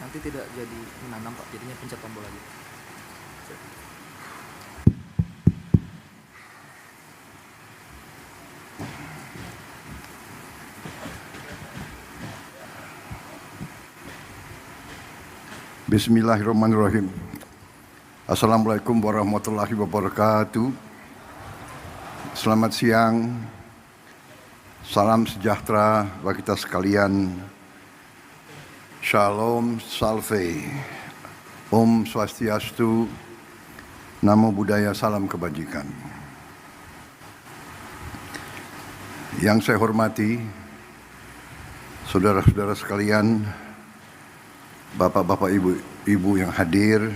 Nanti tidak jadi menanam Pak, jadinya pencet tombol lagi. Bismillahirrahmanirrahim. Assalamualaikum warahmatullahi wabarakatuh. Selamat siang. Salam sejahtera bagi kita sekalian. Shalom, salve. Om Swastiastu. Namo Buddhaya, salam kebajikan. Yang saya hormati, saudara-saudara sekalian, bapak-bapak, ibu-ibu yang hadir,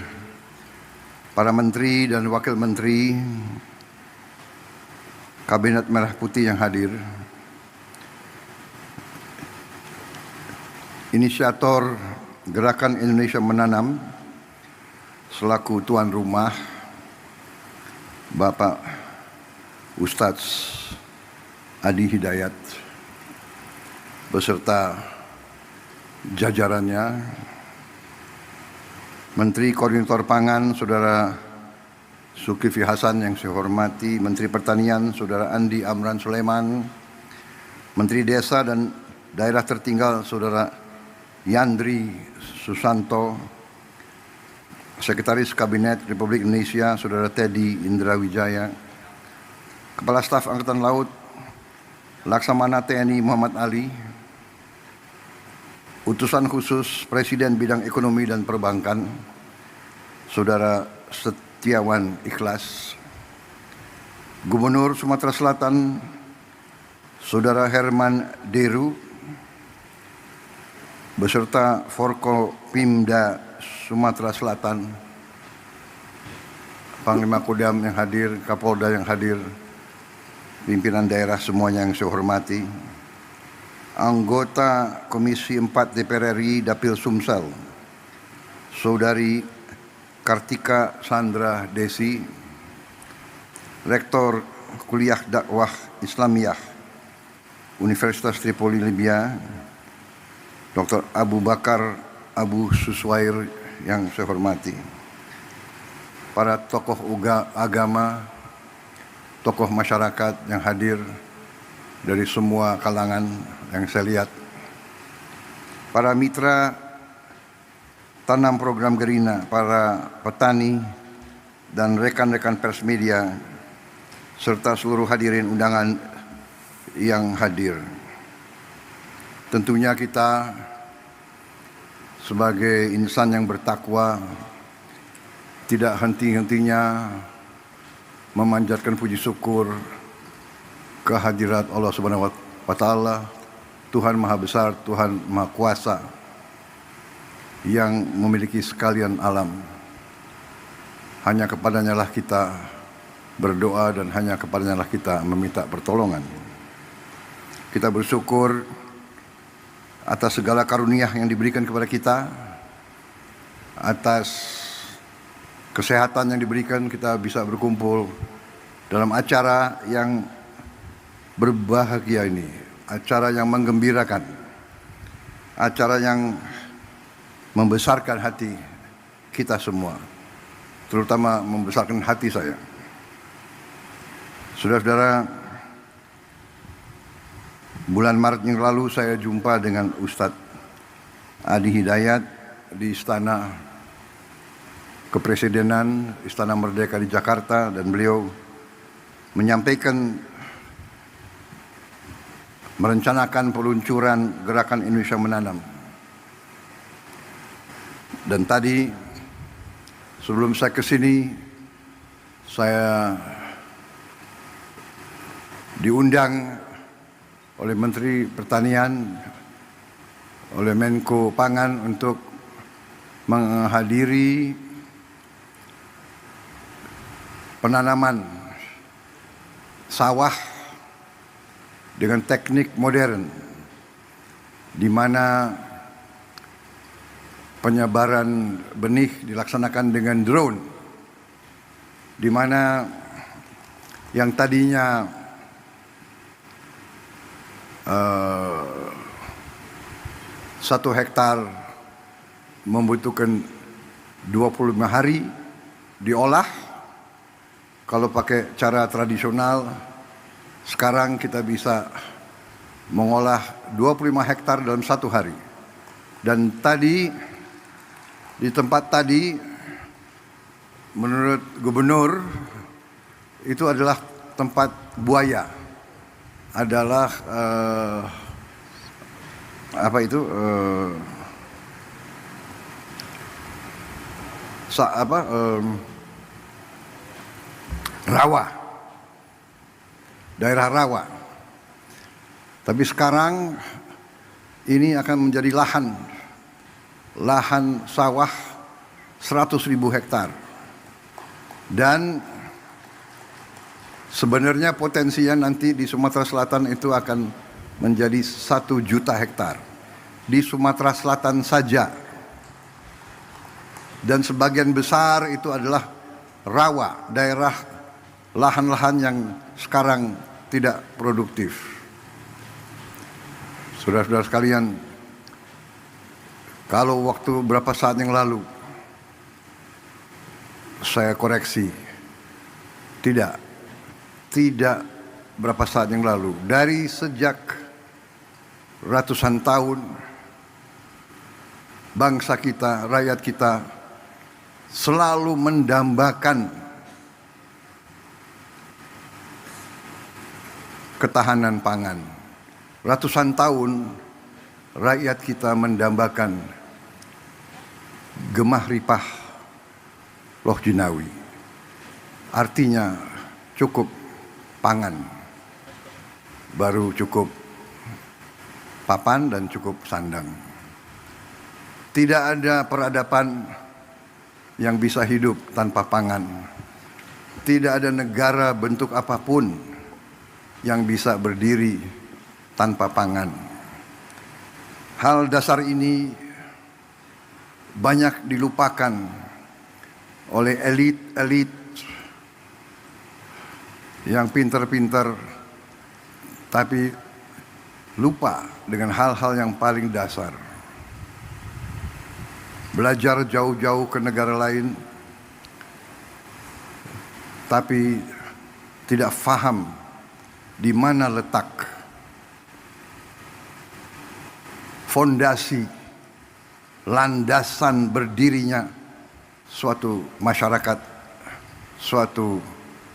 para menteri dan wakil menteri, Kabinet Merah Putih yang hadir, inisiator Gerakan Indonesia Menanam selaku tuan rumah, Bapak Ustadz Adi Hidayat beserta jajarannya, Menteri Koordinator Pangan Saudara Zulkifli Hasan yang saya hormati, Menteri Pertanian Saudara Andi Amran Sulaiman, Menteri Desa dan Daerah Tertinggal Saudara Yandri Susanto, Sekretaris Kabinet Republik Indonesia Saudara Teddy Indra Wijaya, Kepala Staf Angkatan Laut Laksamana TNI Muhammad Ali, Utusan Khusus Presiden Bidang Ekonomi dan Perbankan Saudara Setiawan Ikhlas, Gubernur Sumatera Selatan Saudara Herman Deru beserta Forkopimda Sumatera Selatan, Panglima Kodam yang hadir, Kapolda yang hadir, pimpinan daerah semuanya yang saya hormati, anggota Komisi 4 DPR RI Dapil Sumsel, Saudari Kartika Sandra Desi, Rektor Kuliah Dakwah Islamiyah Universitas Tripoli Libya, Dr. Abu Bakar Abu Suswair yang saya hormati, para tokoh agama, tokoh masyarakat yang hadir dari semua kalangan yang saya lihat, para mitra tanam program Gerina, para petani dan rekan-rekan pers media, serta seluruh hadirin undangan yang hadir. Tentunya kita sebagai insan yang bertakwa tidak henti-hentinya memanjatkan puji syukur kehadirat Allah Subhanahu wa Ta'ala, Tuhan Maha Besar, Tuhan Maha Kuasa yang memiliki sekalian alam. Hanya kepadanya lah kita berdoa dan hanya kepadanya lah kita meminta pertolongan. Kita bersyukur atas segala karunia yang diberikan kepada kita, atas kesehatan yang diberikan, kita bisa berkumpul dalam acara yang berbahagia ini, acara yang menggembirakan, acara yang membesarkan hati kita semua, terutama membesarkan hati saya. Saudara-saudara, bulan Maret yang lalu saya jumpa dengan Ustadz Adi Hidayat di Istana Kepresidenan, Istana Merdeka di Jakarta, dan beliau menyampaikan merencanakan peluncuran Gerakan Indonesia Menanam. Dan tadi sebelum saya ke sini, saya diundang oleh Menteri Pertanian, oleh Menko Pangan untuk menghadiri penanaman sawah dengan teknik modern, di mana penyebaran benih dilaksanakan dengan drone, di mana yang tadinya 1 hektar membutuhkan 25 hari diolah. Kalau pakai cara tradisional, sekarang kita bisa mengolah 25 hektar dalam 1 hari. Dan tadi, di tempat tadi, menurut gubernur, itu adalah tempat buaya. Adalah rawa, daerah rawa. Tapi sekarang ini akan menjadi lahan sawah 100.000 hektar. Dan sebenarnya potensinya nanti di Sumatera Selatan itu akan menjadi 1 juta hektar. Di Sumatera Selatan saja. Dan sebagian besar itu adalah rawa, daerah lahan-lahan yang sekarang tidak produktif. Saudara-saudara sekalian, kalau waktu berapa saat yang lalu saya koreksi, tidak berapa saat yang lalu, dari sejak ratusan tahun bangsa kita, rakyat kita selalu mendambakan ketahanan pangan. Ratusan tahun rakyat kita mendambakan gemah ripah loh jinawi. Artinya cukup pangan, baru cukup papan dan cukup sandang. Tidak ada peradaban yang bisa hidup tanpa pangan. Tidak ada negara bentuk apapun yang bisa berdiri tanpa pangan. Hal dasar ini banyak dilupakan oleh elit-elit yang pintar-pintar, tapi lupa dengan hal-hal yang paling dasar. Belajar jauh-jauh ke negara lain, tapi tidak faham di mana letak fondasi, landasan berdirinya suatu masyarakat, suatu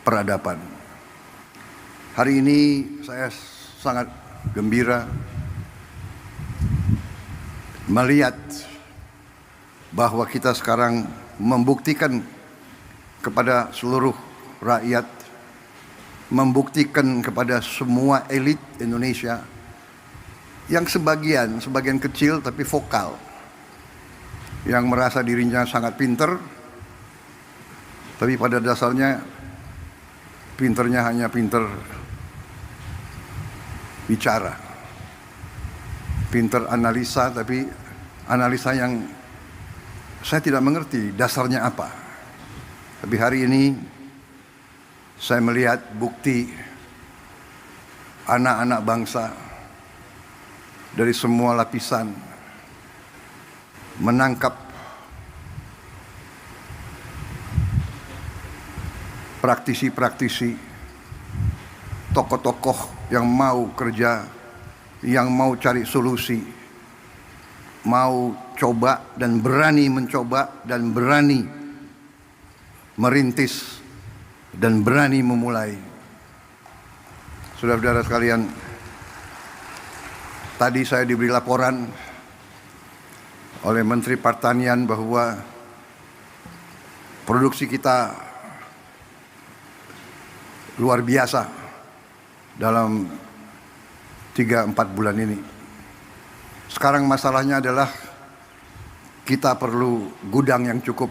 peradaban. Hari ini saya sangat gembira melihat bahwa kita sekarang membuktikan kepada seluruh rakyat, membuktikan kepada semua elit Indonesia yang sebagian kecil tapi vokal, yang merasa dirinya sangat pinter, tapi pada dasarnya pinternya hanya pinter bicara, pinter analisa, tapi analisa yang saya tidak mengerti dasarnya apa. Tapi hari ini saya melihat bukti anak-anak bangsa dari semua lapisan menangkap praktisi-praktisi, tokoh-tokoh yang mau kerja, yang mau cari solusi, mau coba dan berani mencoba dan berani merintis dan berani memulai. Saudara-saudara sekalian, tadi saya diberi laporan oleh Menteri Pertanian bahwa produksi kita luar biasa dalam 3-4 bulan ini. Sekarang masalahnya adalah kita perlu gudang yang cukup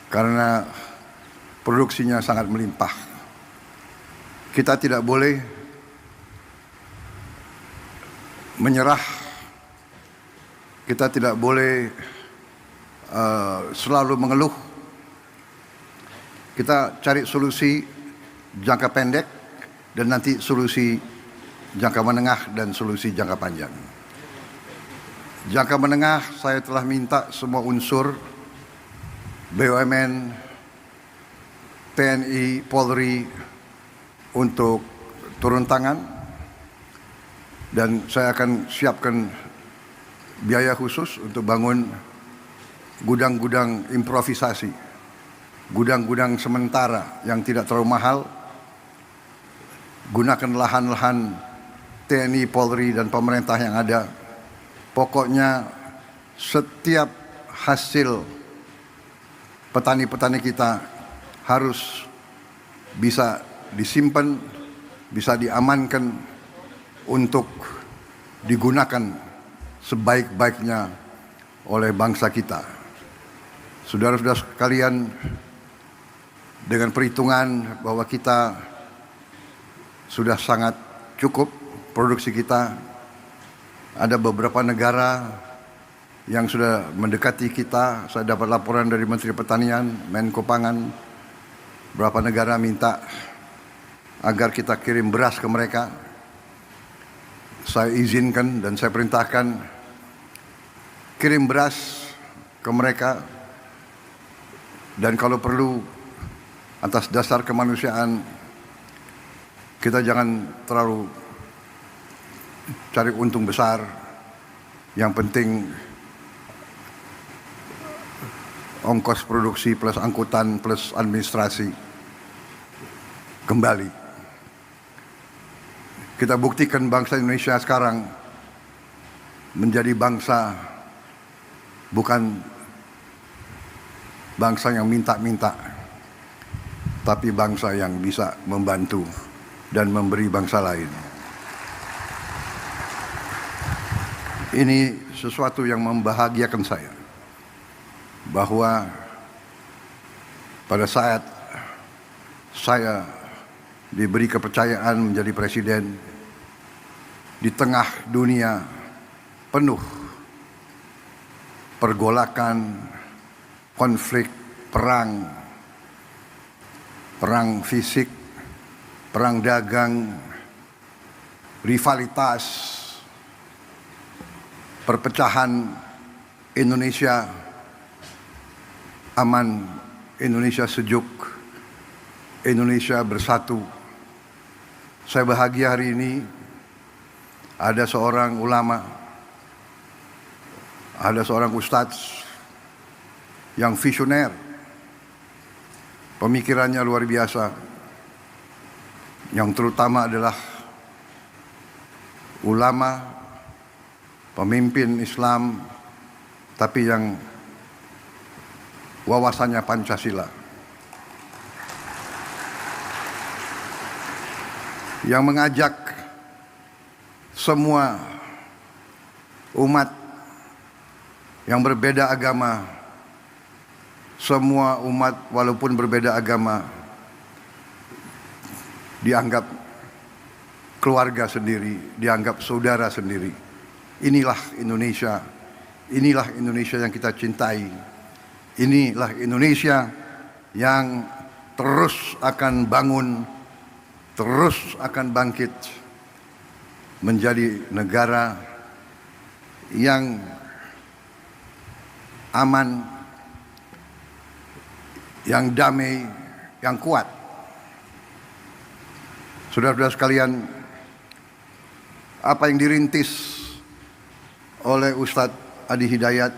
karena produksinya sangat melimpah. Kita tidak boleh menyerah. Kita tidak boleh selalu mengeluh. Kita cari solusi jangka pendek dan nanti solusi jangka menengah dan solusi jangka panjang. Jangka menengah saya telah minta semua unsur BUMN, TNI, Polri untuk turun tangan, dan saya akan siapkan biaya khusus untuk bangun gudang-gudang improvisasi, gudang-gudang sementara yang tidak terlalu mahal. Gunakan lahan-lahan TNI, Polri, dan pemerintah yang ada. Pokoknya setiap hasil petani-petani kita harus bisa disimpan, bisa diamankan untuk digunakan sebaik-baiknya oleh bangsa kita. Saudara-saudara sekalian, dengan perhitungan bahwa kita sudah sangat cukup produksi kita, ada beberapa negara yang sudah mendekati kita. Saya dapat laporan dari Menteri Pertanian, Menko Pangan, beberapa negara minta agar kita kirim beras ke mereka. Saya izinkan dan saya perintahkan kirim beras ke mereka, dan kalau perlu atas dasar kemanusiaan kita jangan terlalu cari untung besar. Yang penting ongkos produksi plus angkutan plus administrasi kembali. Kita buktikan bangsa Indonesia sekarang menjadi bangsa, bukan bangsa yang minta-minta, tapi bangsa yang bisa membantu dan memberi bangsa lain. Ini sesuatu yang membahagiakan saya, bahwa pada saat saya diberi kepercayaan menjadi presiden di tengah dunia penuh pergolakan, konflik, perang fisik, perang dagang, rivalitas, perpecahan. Indonesia aman, Indonesia sejuk, Indonesia bersatu. Saya bahagia hari ini ada seorang ulama, ada seorang ustadz yang visioner, pemikirannya luar biasa, yang terutama adalah ulama, pemimpin Islam, tapi yang wawasannya Pancasila, yang mengajak semua umat yang berbeda agama, semua umat walaupun berbeda agama dianggap keluarga sendiri, dianggap saudara sendiri. Inilah Indonesia, inilah Indonesia yang kita cintai, inilah Indonesia yang terus akan bangun, terus akan bangkit menjadi negara yang aman, yang damai, yang kuat. Saudara-saudara sekalian, apa yang dirintis oleh Ustadz Adi Hidayat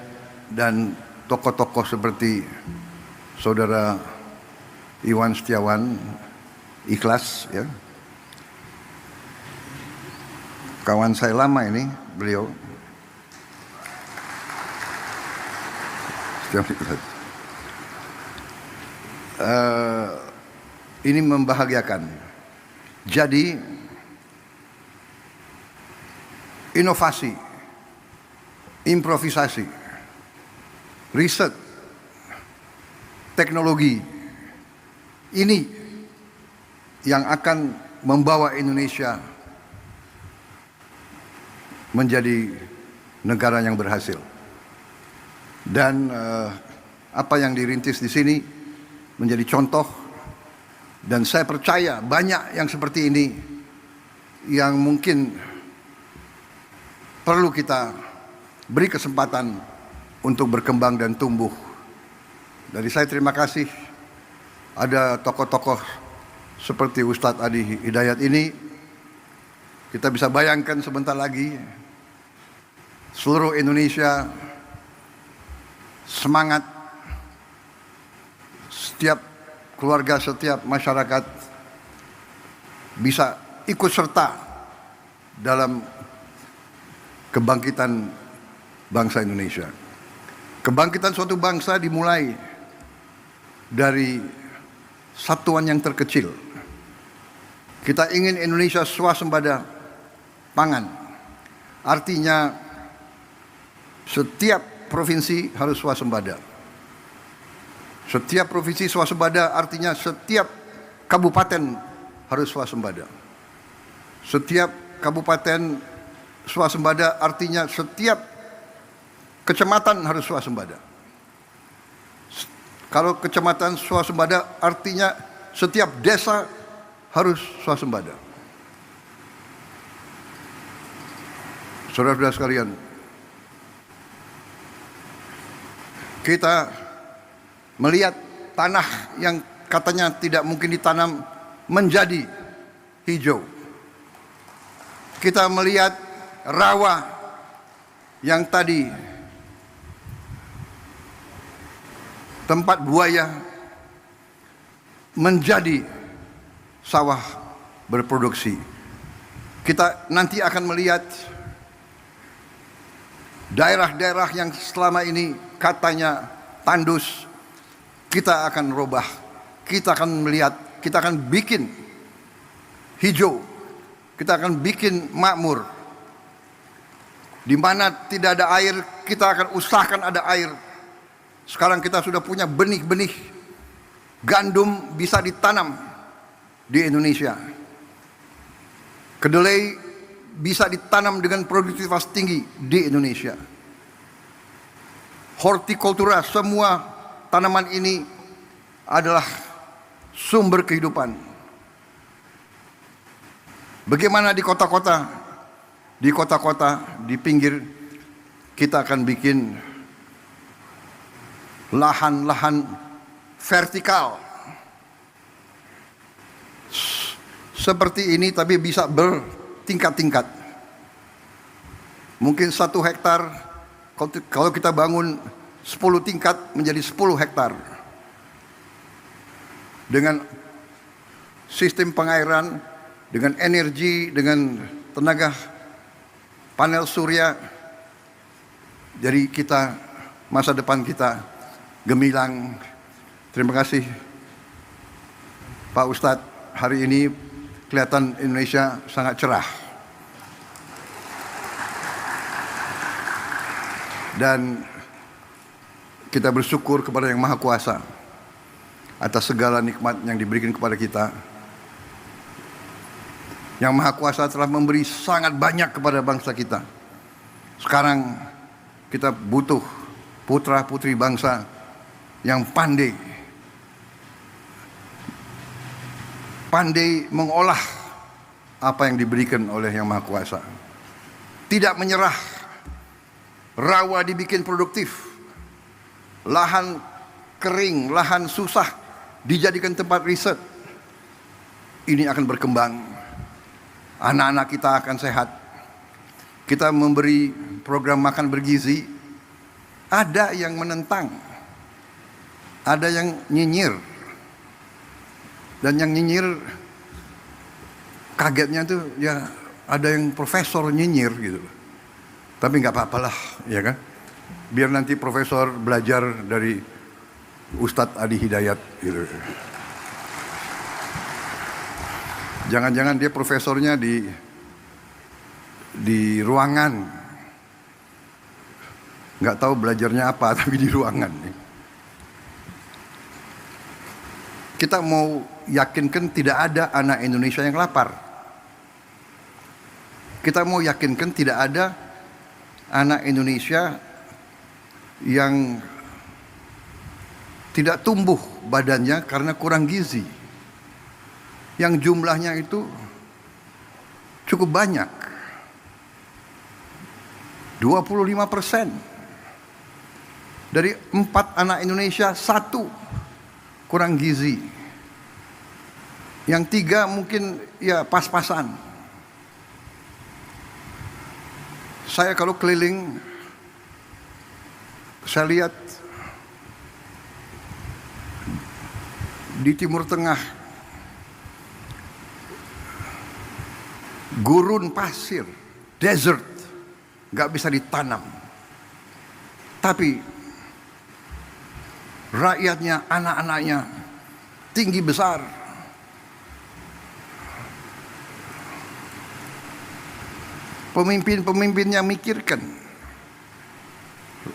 dan tokoh-tokoh seperti Saudara Iwan Setiawan, ikhlas ya. Kawan saya lama ini beliau. Ini membahagiakan. Jadi inovasi, improvisasi, riset, teknologi ini yang akan membawa Indonesia menjadi negara yang berhasil. Dan apa yang dirintis di sini menjadi contoh, dan saya percaya banyak yang seperti ini yang mungkin perlu kita beri kesempatan untuk berkembang dan tumbuh. Dari saya terima kasih ada tokoh-tokoh seperti Ustadz Adi Hidayat ini. Kita bisa bayangkan sebentar lagi seluruh Indonesia semangat, setiap keluarga, setiap masyarakat bisa ikut serta dalam kebangkitan bangsa Indonesia. Kebangkitan suatu bangsa dimulai dari satuan yang terkecil. Kita ingin Indonesia swasembada pangan. Artinya setiap provinsi harus swasembada. Setiap provinsi swasembada artinya setiap kabupaten harus swasembada. Setiap kabupaten swasembada artinya setiap kecamatan harus swasembada. Kalau kecamatan swasembada artinya setiap desa harus swasembada. Saudara-saudara sekalian, kita melihat tanah yang katanya tidak mungkin ditanam menjadi hijau. Kita melihat rawa yang tadi tempat buaya menjadi sawah berproduksi. Kita nanti akan melihat daerah-daerah yang selama ini katanya tandus, kita akan rubah. Kita akan melihat, kita akan bikin hijau, kita akan bikin makmur. Di mana tidak ada air, kita akan usahakan ada air. Sekarang kita sudah punya benih-benih gandum bisa ditanam di Indonesia. Kedelai bisa ditanam dengan produktivitas tinggi di Indonesia. Hortikultura, semua tanaman ini adalah sumber kehidupan. Bagaimana di kota-kota? Di kota-kota, di pinggir, kita akan bikin lahan-lahan vertikal seperti ini, tapi bisa bertingkat-tingkat. Mungkin 1 hektar, kalau kita bangun 10 tingkat menjadi 10 hektar. Dengan sistem pengairan, dengan energi, dengan tenaga panel surya. Jadi kita, masa depan kita gemilang. Terima kasih Pak Ustadz, hari ini kelihatan Indonesia sangat cerah. Dan kita bersyukur kepada Yang Maha Kuasa atas segala nikmat yang diberikan kepada kita. Yang Maha Kuasa telah memberi sangat banyak kepada bangsa kita. Sekarang kita butuh putra-putri bangsa yang pandai mengolah apa yang diberikan oleh Yang Maha Kuasa. Tidak menyerah, rawa dibikin produktif, lahan kering, lahan susah dijadikan tempat riset. Ini akan berkembang, anak-anak kita akan sehat. Kita memberi program makan bergizi, ada yang menentang, ada yang nyinyir. Dan yang nyinyir kagetnya tuh ya ada yang profesor nyinyir gitu. Tapi nggak apa-apalah, ya kan? Biar nanti profesor belajar dari Ustadz Adi Hidayat gitu. Jangan-jangan dia profesornya di ruangan. Nggak tahu belajarnya apa, tapi di ruangan. Kita mau yakinkan tidak ada anak Indonesia yang lapar. Kita mau yakinkan tidak ada anak Indonesia yang tidak tumbuh badannya karena kurang gizi. Yang jumlahnya itu cukup banyak. 25%. Dari 4 anak Indonesia, 1 kurang gizi. Yang 3 mungkin ya pas-pasan. Saya kalau keliling, saya lihat di Timur Tengah, gurun pasir, desert, nggak bisa ditanam. Tapi rakyatnya, anak-anaknya tinggi besar. Pemimpin-pemimpinnya mikirkan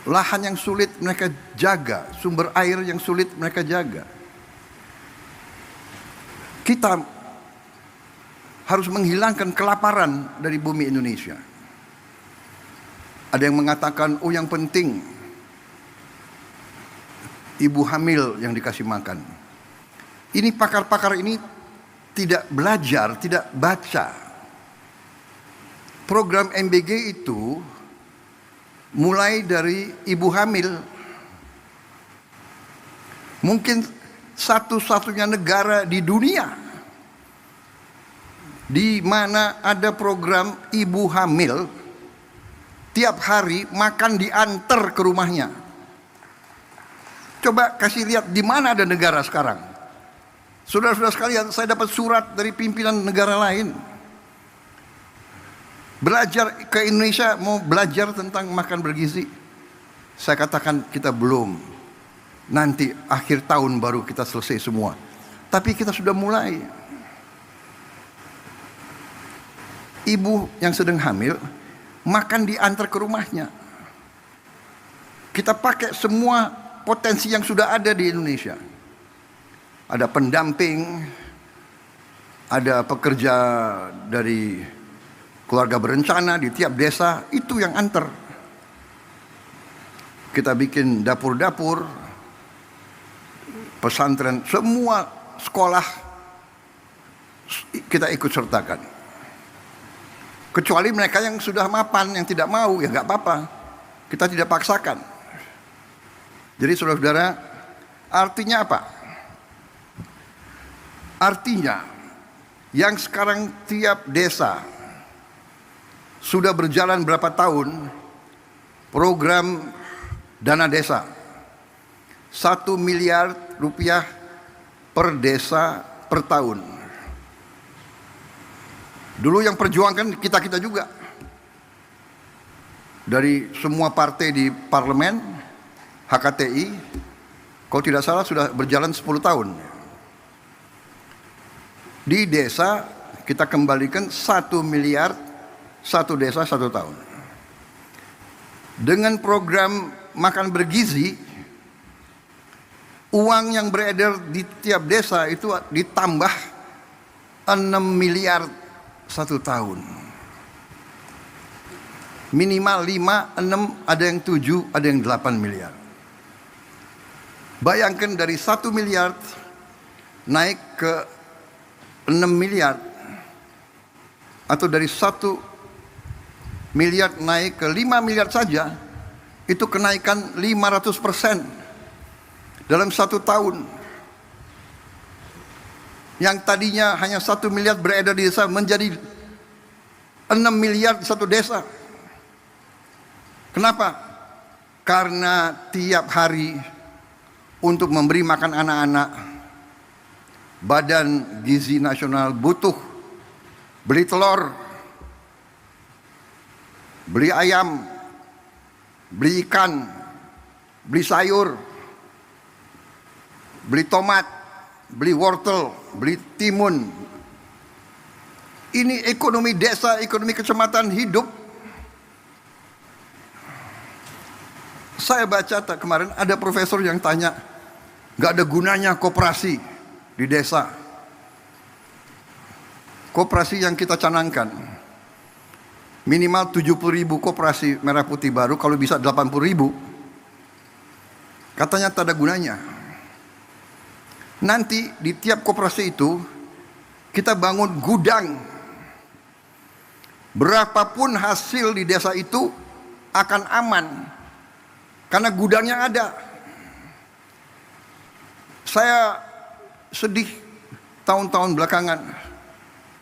lahan yang sulit mereka jaga, sumber air yang sulit mereka jaga. Kita harus menghilangkan kelaparan dari bumi Indonesia. Ada yang mengatakan, oh yang penting ibu hamil yang dikasih makan. Ini pakar-pakar ini tidak belajar, tidak baca. Program MBG itu mulai dari ibu hamil. Mungkin satu-satunya negara di dunia di mana ada program ibu hamil tiap hari makan diantar ke rumahnya. Coba kasih lihat di mana ada negara sekarang. Saudara-saudara sekalian, saya dapat surat dari pimpinan negara lain. Belajar ke Indonesia, mau belajar tentang makan bergizi. Saya katakan kita belum. Nanti akhir tahun baru kita selesai semua. Tapi kita sudah mulai. Ibu yang sedang hamil makan diantar ke rumahnya. Kita pakai semua potensi yang sudah ada di Indonesia. Ada pendamping, ada pekerja dari keluarga berencana di tiap desa, itu yang antar. Kita bikin dapur-dapur, pesantren, semua sekolah kita ikut sertakan. Kecuali mereka yang sudah mapan, yang tidak mau, ya nggak apa-apa. Kita tidak paksakan. Jadi saudara-saudara, artinya apa? Artinya, yang sekarang tiap desa sudah berjalan berapa tahun program dana desa. 1 miliar rupiah per desa per tahun. Dulu yang perjuangkan kita-kita juga. Dari semua partai di parlemen, HKTI, kalau tidak salah sudah berjalan 10 tahun. Di desa kita kembalikan 1 miliar, 1 desa 1 tahun. Dengan program makan bergizi, uang yang beredar di tiap desa itu ditambah 6 miliar 1 tahun. Minimal 5, 6, ada yang 7, ada yang 8 miliar. Bayangkan dari 1 miliar naik ke 6 miliar, atau dari 1 miliar naik ke 5 miliar saja, itu kenaikan 500% dalam 1 tahun. Yang tadinya hanya 1 miliar beredar di desa menjadi 6 miliar di 1 desa. Kenapa? Karena tiap hari untuk memberi makan anak-anak, Badan Gizi Nasional butuh beli telur, beli ayam, beli ikan, beli sayur, beli tomat, beli wortel, beli timun. Ini ekonomi desa, ekonomi kecamatan hidup. Saya baca kemarin ada profesor yang tanya, gak ada gunanya koperasi di desa. Koperasi yang kita canangkan minimal 70.000 koperasi merah putih baru, kalau bisa 80.000. Katanya tak ada gunanya. Nanti di tiap koperasi itu kita bangun gudang. Berapapun hasil di desa itu akan aman karena gudangnya ada. Saya sedih tahun-tahun belakangan.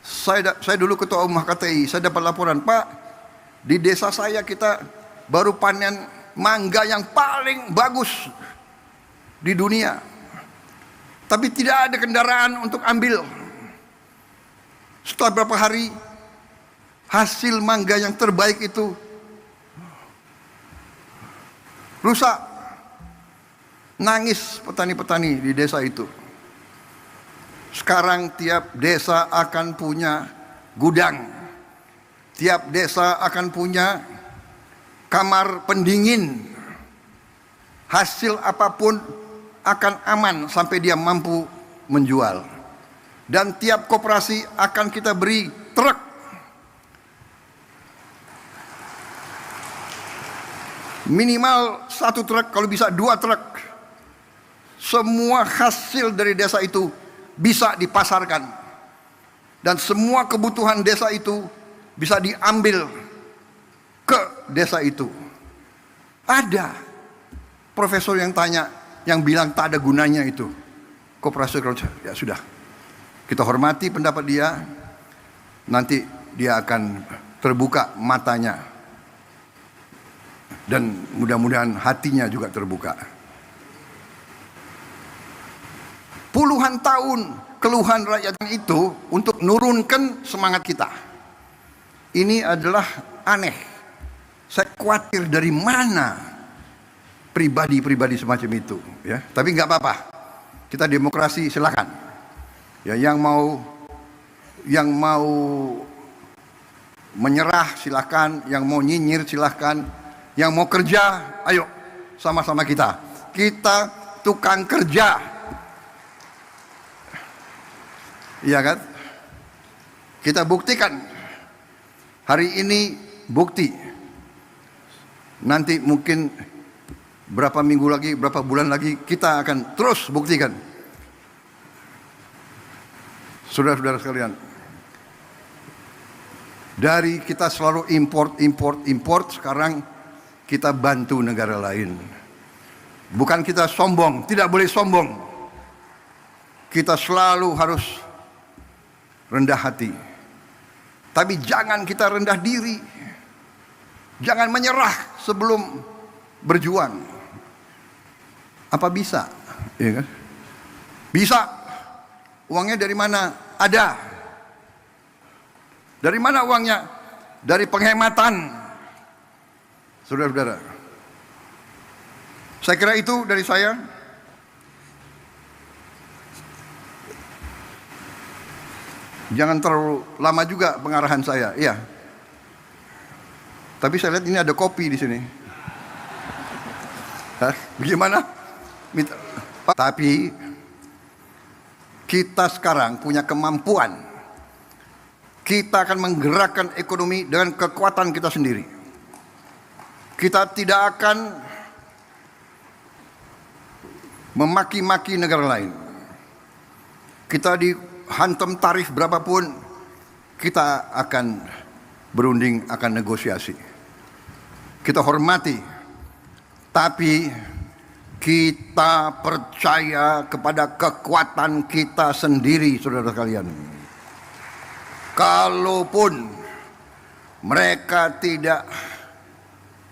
Saya dulu ketua umum HKTI, saya dapat laporan, Pak, di desa saya kita baru panen mangga yang paling bagus di dunia, tapi tidak ada kendaraan untuk ambil. Setelah beberapa hari, hasil mangga yang terbaik itu rusak. Nangis petani-petani di desa itu. Sekarang tiap desa akan punya gudang, tiap desa akan punya kamar pendingin. Hasil apapun akan aman sampai dia mampu menjual. Dan tiap koperasi akan kita beri truk. Minimal 1 truk, kalau bisa 2 truk. Semua hasil dari desa itu bisa dipasarkan. Dan semua kebutuhan desa itu bisa diambil ke desa itu. Ada profesor yang tanya, yang bilang tak ada gunanya itu koperasi agro. Ya sudah, kita hormati pendapat dia. Nanti dia akan terbuka matanya, dan mudah-mudahan hatinya juga terbuka. Puluhan tahun keluhan rakyat itu untuk nurunkan semangat kita. Ini adalah aneh. Saya khawatir dari mana pribadi-pribadi semacam itu, ya. Tapi nggak apa-apa. Kita demokrasi, silakan. Ya, yang mau menyerah silakan, yang mau nyinyir silakan, yang mau kerja, ayo sama-sama kita. Kita tukang kerja. Iya kan? Kita buktikan. Hari ini bukti. Nanti mungkin berapa minggu lagi, berapa bulan lagi kita akan terus buktikan. Saudara-saudara sekalian, dari kita selalu import, sekarang kita bantu negara lain. Bukan kita sombong, tidak boleh sombong. Kita selalu harus rendah hati. Tapi jangan kita rendah diri. Jangan menyerah sebelum berjuang. Apa bisa? Ya kan? Bisa. Uangnya dari mana? Ada. Dari mana uangnya? Dari penghematan. Saudara-saudara, saya kira itu dari saya. Jangan terlalu lama juga pengarahan saya, iya. Tapi saya lihat ini ada kopi di sini. Hah? Bagaimana? Tapi kita sekarang punya kemampuan. Kita akan menggerakkan ekonomi dengan kekuatan kita sendiri. Kita tidak akan memaki-maki negara lain. Kita dihantam tarif berapapun, kita akan berunding, akan negosiasi. Kita hormati, tapi kita percaya kepada kekuatan kita sendiri, saudara sekalian. Kalaupun mereka tidak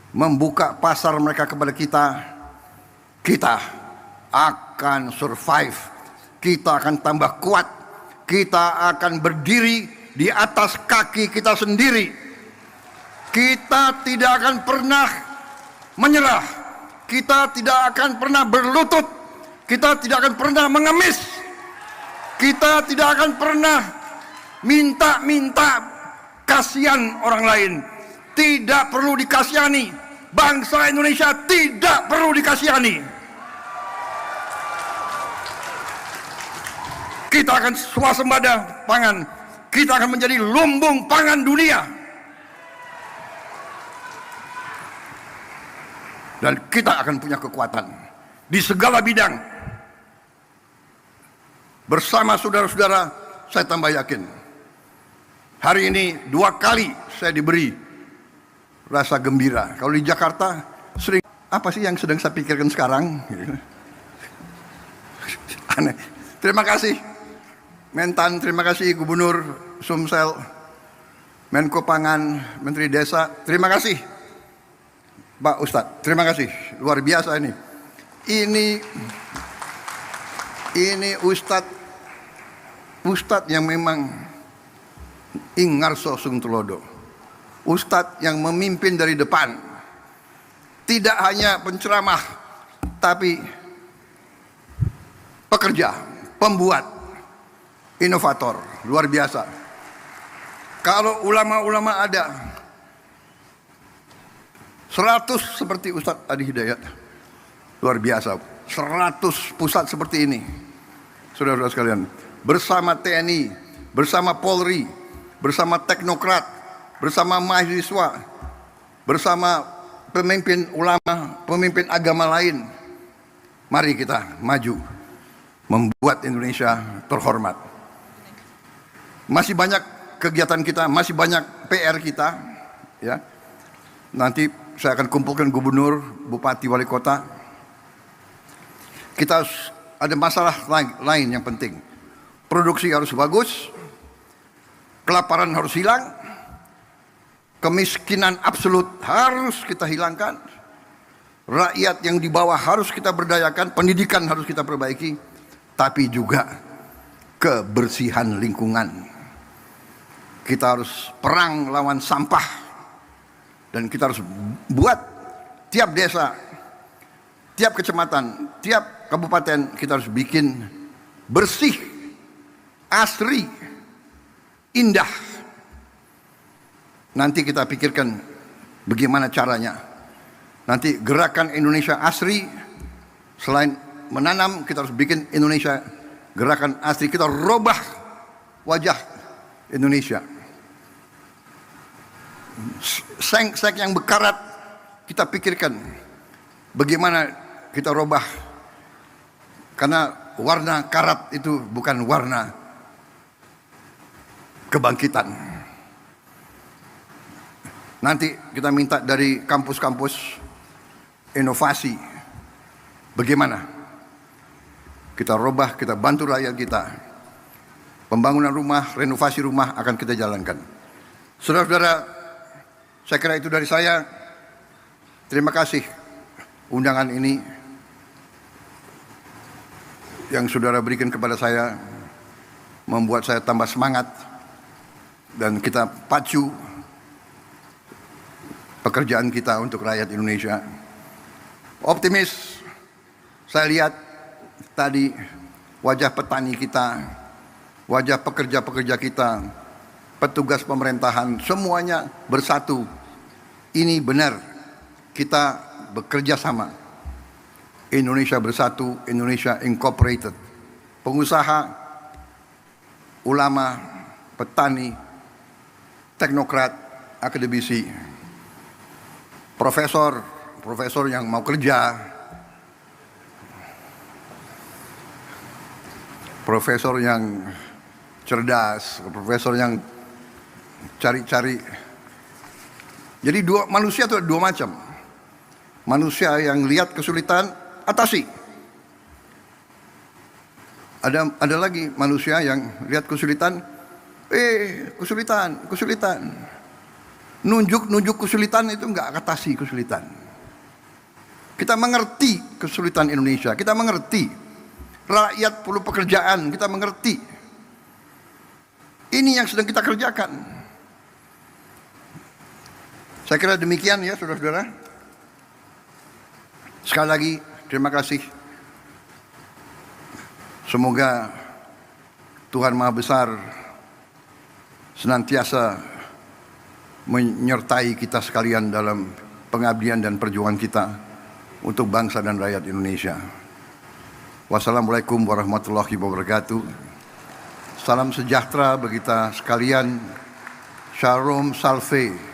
membuka pasar mereka kepada kita, kita akan survive. Kita akan tambah kuat. Kita akan berdiri di atas kaki kita sendiri. Kita tidak akan pernah menyerah. Kita tidak akan pernah berlutut. Kita tidak akan pernah mengemis. Kita tidak akan pernah minta kasihan orang lain. Tidak perlu dikasihani. Bangsa Indonesia tidak perlu dikasihani. Kita akan swasembada pangan. Kita akan menjadi lumbung pangan dunia. Dan kita akan punya kekuatan di segala bidang. Bersama saudara-saudara, saya tambah yakin. Hari ini 2 kali saya diberi rasa gembira. Kalau di Jakarta sering, apa sih yang sedang saya pikirkan sekarang? Aneh. Terima kasih Mentan, terima kasih Gubernur Sumsel, Menko Pangan, Menteri Desa, terima kasih Pak Ustadz, terima kasih, luar biasa ini. Ini Ustadz yang memang ingarso sung tulodo. Ustadz yang memimpin dari depan. Tidak hanya penceramah, tapi pekerja, pembuat, inovator, luar biasa. Kalau ulama-ulama ada 100 seperti Ustadz Adi Hidayat, luar biasa. 100 pusat seperti ini, saudara-saudara sekalian, bersama TNI, bersama Polri, bersama teknokrat, bersama mahasiswa, bersama pemimpin ulama, pemimpin agama lain. Mari kita maju membuat Indonesia terhormat. Masih banyak kegiatan kita, masih banyak PR kita, ya. Nanti saya akan kumpulkan gubernur, bupati, wali kota. Kita harus ada masalah lain yang penting. Produksi harus bagus, kelaparan harus hilang, kemiskinan absolut harus kita hilangkan, rakyat yang di bawah harus kita berdayakan, pendidikan harus kita perbaiki, tapi juga kebersihan lingkungan. Kita harus perang lawan sampah, dan kita harus buat tiap desa, tiap kecamatan, tiap kabupaten kita harus bikin bersih, asri, indah. Nanti kita pikirkan bagaimana caranya. Nanti gerakan Indonesia Asri, selain menanam, kita harus bikin Indonesia gerakan asri. Kita robah wajah Indonesia. Seng-seng yang bekarat, kita pikirkan bagaimana kita robah. Karena warna karat itu bukan warna kebangkitan. Nanti kita minta dari kampus-kampus inovasi. Bagaimana kita robah, kita bantu rakyat kita. Pembangunan rumah, renovasi rumah akan kita jalankan. Saudara-saudara, saya kira itu dari saya. Terima kasih undangan ini yang saudara berikan kepada saya, membuat saya tambah semangat, dan kita pacu pekerjaan kita untuk rakyat Indonesia. Optimis, saya lihat tadi wajah petani kita, wajah pekerja-pekerja kita, petugas pemerintahan, semuanya bersatu. Ini benar, kita bekerja sama. Indonesia Bersatu, Indonesia Incorporated. Pengusaha, ulama, petani, teknokrat, akademisi, profesor yang mau kerja, profesor yang cerdas, profesor yang cari-cari. Jadi manusia itu ada dua macam. Manusia yang lihat kesulitan, atasi. Ada lagi manusia yang lihat kesulitan, kesulitan. Nunjuk kesulitan itu enggak atasi kesulitan. Kita mengerti kesulitan Indonesia, kita mengerti rakyat perlu pekerjaan, kita mengerti. Ini yang sedang kita kerjakan. Saya kira demikian ya saudara-saudara. Sekali lagi terima kasih. Semoga Tuhan Maha Besar senantiasa menyertai kita sekalian dalam pengabdian dan perjuangan kita untuk bangsa dan rakyat Indonesia. Wassalamualaikum warahmatullahi wabarakatuh. Salam sejahtera bagi kita sekalian. Shalom Salve.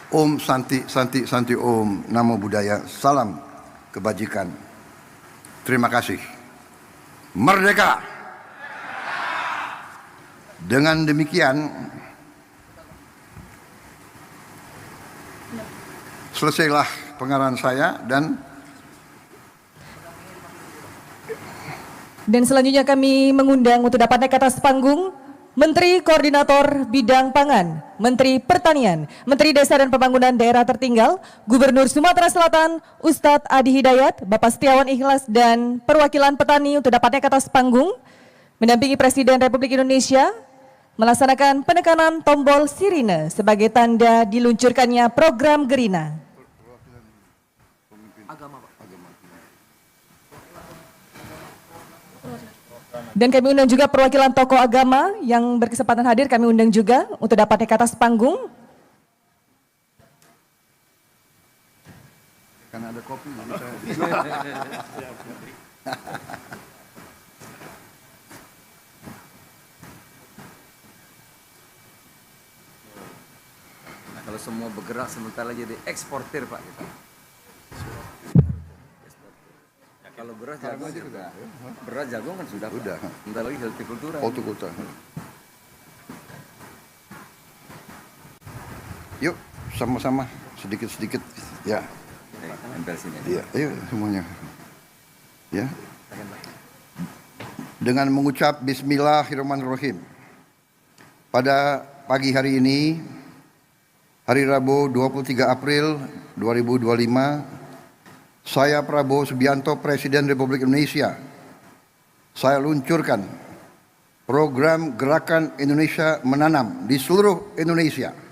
Om Santi Santi Santi Om. Namo Buddhaya. Salam kebajikan. Terima kasih. Merdeka. Dengan demikian selesailah pengarahan saya dan selanjutnya kami mengundang untuk dapat naik ke atas panggung Menteri Koordinator Bidang Pangan, Menteri Pertanian, Menteri Desa dan Pembangunan Daerah Tertinggal, Gubernur Sumatera Selatan, Ustadz Adi Hidayat, Bapak Setiawan Ikhlas, dan perwakilan petani untuk dapat naik ke atas panggung, mendampingi Presiden Republik Indonesia, melaksanakan penekanan tombol sirine sebagai tanda diluncurkannya program Gerina. Agama, Pak. Dan kami undang juga perwakilan tokoh agama yang berkesempatan hadir, kami undang juga untuk dapat naik ke atas panggung. karena ada kopi jadi saya Nah, kalau semua bergerak sementara jadi eksportir Pak kita. Ya, kalau beras jagung sudah. Beras jagung kan sudah. Sudah. Pak. Bentar lagi hortikultura. hortikultura. Yuk sama-sama sedikit-sedikit ya. Nempel sini. Iya, ayo semuanya. Ya. Dengan mengucap Bismillahirrahmanirrahim. Pada pagi hari ini, hari Rabu 23 April 2025, saya Prabowo Subianto, Presiden Republik Indonesia, saya luncurkan program Gerakan Indonesia Menanam di seluruh Indonesia.